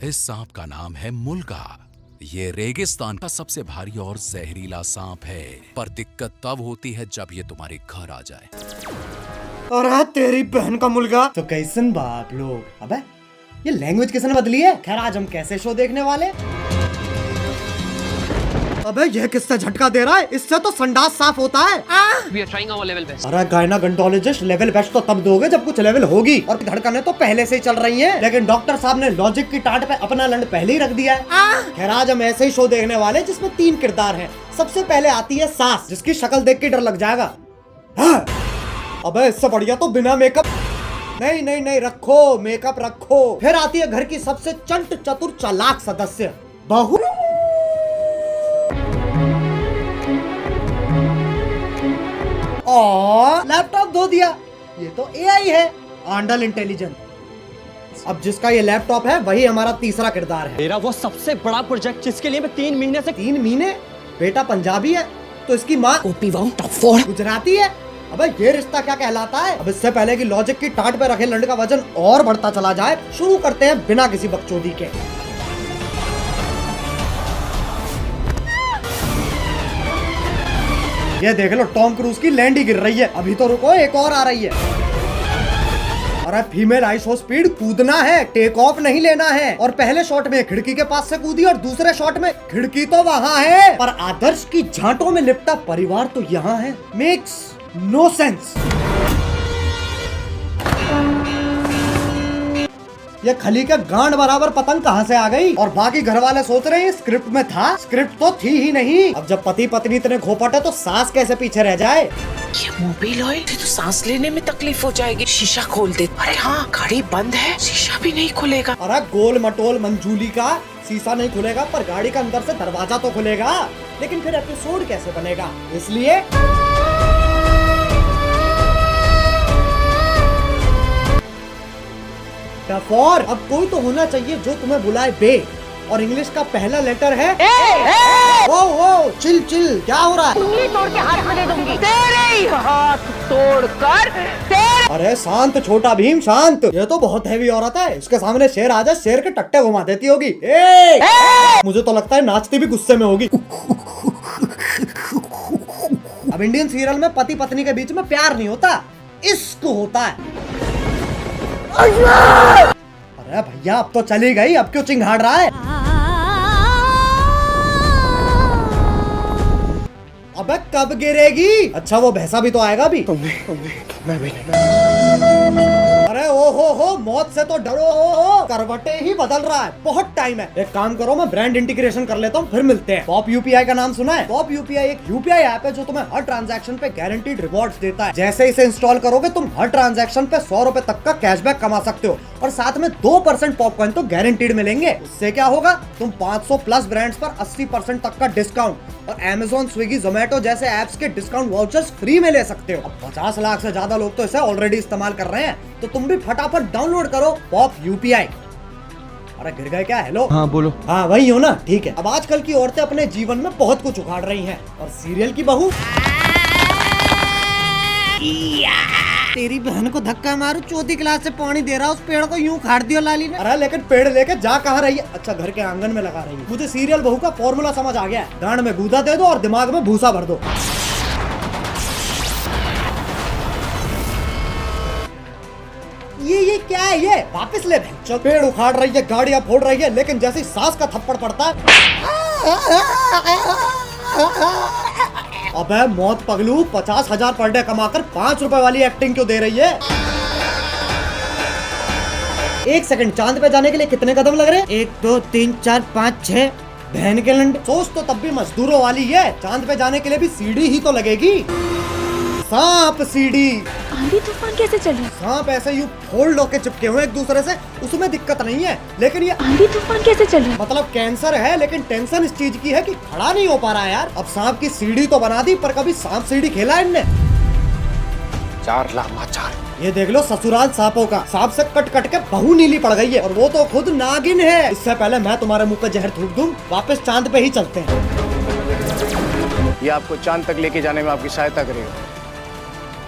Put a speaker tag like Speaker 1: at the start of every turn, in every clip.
Speaker 1: इस सांप का नाम है मुल्गा। ये रेगिस्तान का सबसे भारी और जहरीला सांप है, पर दिक्कत तब होती है जब ये तुम्हारे घर आ जाए।
Speaker 2: अरे तेरी बहन का मुल्गा। तो कैसन बाप लोग, अबे ये लैंग्वेज किसने बदली है? खैर आज हम कैसे शो देखने वाले? अबे ये किससे झटका दे रहा है? इससे तो संडास साफ होता है।
Speaker 3: We are trying our level best.
Speaker 2: अरे गायनाकोलॉजिस्ट लेवल बेस्ट तो तब दोगे जब कुछ लेवल होगी, और धड़कनें तो पहले से ही चल रही हैं। लेकिन डॉक्टर साहब ने लॉजिक की टाट पे अपना लंड पहले ही रख दिया है। खैर आज हम ऐसे ही शो देखने वाले जिसमें 3 किरदार हैं। सबसे पहले आती है सास, जिसकी शक्ल देख के डर लग जाएगा। हाँ। अबे इससे बढ़िया तो बिना मेकअप। नहीं नहीं नहीं, रखो मेकअप रखो। फिर आती है घर की सबसे चंट चतुर चालाक सदस्य, बहू। और लैपटॉप धो दिया। ये तो एआई है, आंडल इंटेलिजेंस। अब जिसका ये लैपटॉप है वही हमारा तीसरा किरदार है।
Speaker 4: मेरा वो सबसे बड़ा प्रोजेक्ट जिसके लिए मैं 3 महीने से
Speaker 2: 3 महीने? बेटा पंजाबी है तो इसकी माँ
Speaker 4: टॉप 4
Speaker 2: गुजराती है। अबे ये रिश्ता क्या कहलाता है? अब इससे पहले कि लॉजिक की टाट पे रखे लंड का वजन और बढ़ता चला जाए, शुरू करते हैं बिना किसी बकचोदी के। ये देख लो टॉम क्रूज की लैंड ही गिर रही है। अभी तो रुको, एक और आ रही है। अरे फीमेल आईशो स्पीड कूदना है, टेक ऑफ नहीं लेना है। और पहले शॉट में खिड़की के पास से कूदी और दूसरे शॉट में खिड़की तो वहाँ है, पर आदर्श की झांटों में लिपटा परिवार तो यहाँ है। Makes no sense. ये खली के गांड बराबर पतंग कहाँ से आ गई? और बाकी घर वाले सोच रहे हैं स्क्रिप्ट में था, स्क्रिप्ट तो थी ही नहीं। अब जब पति पत्नी इतने खोपट है तो सास कैसे पीछे रह जाए?
Speaker 5: ये मोबाइल ऑयल तो सांस लेने में तकलीफ हो जाएगी। शीशा खोल दे। अरे हाँ, गाड़ी बंद है, शीशा भी नहीं खुलेगा।
Speaker 2: अरे गोल मटोल मंजूली का शीशा नहीं खुलेगा, पर गाड़ी का अंदर से दरवाजा तो खुलेगा। लेकिन फिर एपिसोड कैसे बनेगा? इसलिए फॉर अब कोई तो होना चाहिए जो तुम्हें बुलाए बे, और इंग्लिश का पहला लेटर है ए। ओ चिल चिल, क्या हो रहा है?
Speaker 6: उंगली तोड़ के हाथ में दे दूंगी। तेरे ही हाथ तोड़कर तेरे।
Speaker 2: अरे शांत छोटा भीम शांत। ये तो बहुत हैवी औरत है, इसके सामने शेर आ जाए शेर के टट्टे घुमा देती होगी। ए! मुझे तो लगता है नाचती भी गुस्से में होगी। अब इंडियन सीरियल में पति पत्नी के बीच में प्यार नहीं होता, इश्क होता है। अरे भैया अब तो चली गई, अब क्यों चिंघाड़ रहा है? अबे कब गिरेगी? अच्छा वो भैंसा भी तो आएगा भी। मैं भी नहीं। अरे ओ हो मौत से तो डरो हो, करवटे ही बदल रहा है, बहुत टाइम है। एक काम करो, मैं ब्रांड इंटीग्रेशन कर लेता हूँ, फिर मिलते हैं। पॉप यूपीआई का नाम सुना है? पॉप यूपीआई एक यूपीआई ऐप है जो तुम्हें हर ट्रांजैक्शन पे गारंटीड रिवॉर्ड्स देता है। जैसे इसे इंस्टॉल करोगे तुम हर ट्रांजैक्शन पे 100 रुपए तक का कैशबैक कमा सकते हो, और साथ में 2% पॉपकॉइन तो गारंटीड मिलेंगे। उससे क्या होगा, तुम 500 प्लस ब्रांड्स पर 80% तक का डिस्काउंट और Amazon, स्विगी, जोमेटो जैसे ऐप्स के डिस्काउंट वाउचर्स फ्री में ले सकते हो। अब 50 लाख से ज्यादा लोग तो इसे ऑलरेडी इस्तेमाल कर रहे हैं, तो तुम भी फटाफट डाउनलोड करो पॉप यूपीआई। अरे गिर गए क्या? हेलो
Speaker 4: हाँ बोलो।
Speaker 2: हाँ वही हो ना, ठीक है। अब आजकल की औरतें अपने जीवन में बहुत कुछ उखाड़ रही हैं, और सीरियल की बहू तेरी बहन को धक्का मारो, चौथी क्लास से पानी दे रहा, उस पेड़ को यूं उखाड़ दिया लाली ने। अरे लेकिन पेड़ लेके जा कहाँ रही है? अच्छा घर के आंगन में लगा रही है। मुझे सीरियल बहू का फॉर्मूला समझ आ गया है, गांड में गूदा दे दो और दिमाग में भूसा भर दो। ये क्या है? ये वापस ले। चल पेड़ उखाड़ रही है, गाड़ियां फोड़ रही है, लेकिन जैसे सास का थप्पड़ पड़ता है, अबे मौत पगलू, 50,000 पर डे कमाकर 5 रुपए वाली एक्टिंग क्यों दे रही है? 1 सेकंड, चांद पे जाने के लिए कितने कदम लग रहे हैं? 1 2 3 4 5 6। बहन के लंड, सोच तो तब भी मजदूरों वाली है। चांद पे जाने के लिए भी सीढ़ी ही तो लगेगी। सांप सीढ़ी।
Speaker 6: आंधी तूफान कैसे चले?
Speaker 2: सांप ऐसे यूं फोल्ड होके चिपके हुए एक दूसरे से, उसमें दिक्कत नहीं है। लेकिन ये
Speaker 6: आंधी तूफान कैसे चले?
Speaker 2: मतलब कैंसर है, लेकिन टेंशन इस चीज की है कि खड़ा नहीं हो पा रहा है यार। अब सांप की सीढ़ी तो बना दी, पर कभी सांप सीढ़ी खेला है इनने?
Speaker 5: 4 लामा 4।
Speaker 2: ये देख लो ससुराल सांपों का। सांप से कट कट के बहू नीली पड़ गई है, और वो तो खुद नागिन है। इससे पहले मैं तुम्हारे मुंह पे जहर थूक दूं, वापस चांद पे ही चलते हैं।
Speaker 7: ये आपको चांद तक लेके जाने में आपकी सहायता करेगा।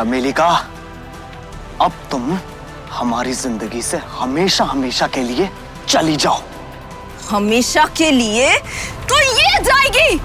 Speaker 4: चमेलिका, अब तुम हमारी जिंदगी से हमेशा हमेशा के लिए चली जाओ।
Speaker 8: हमेशा के लिए तो ये जाएगी।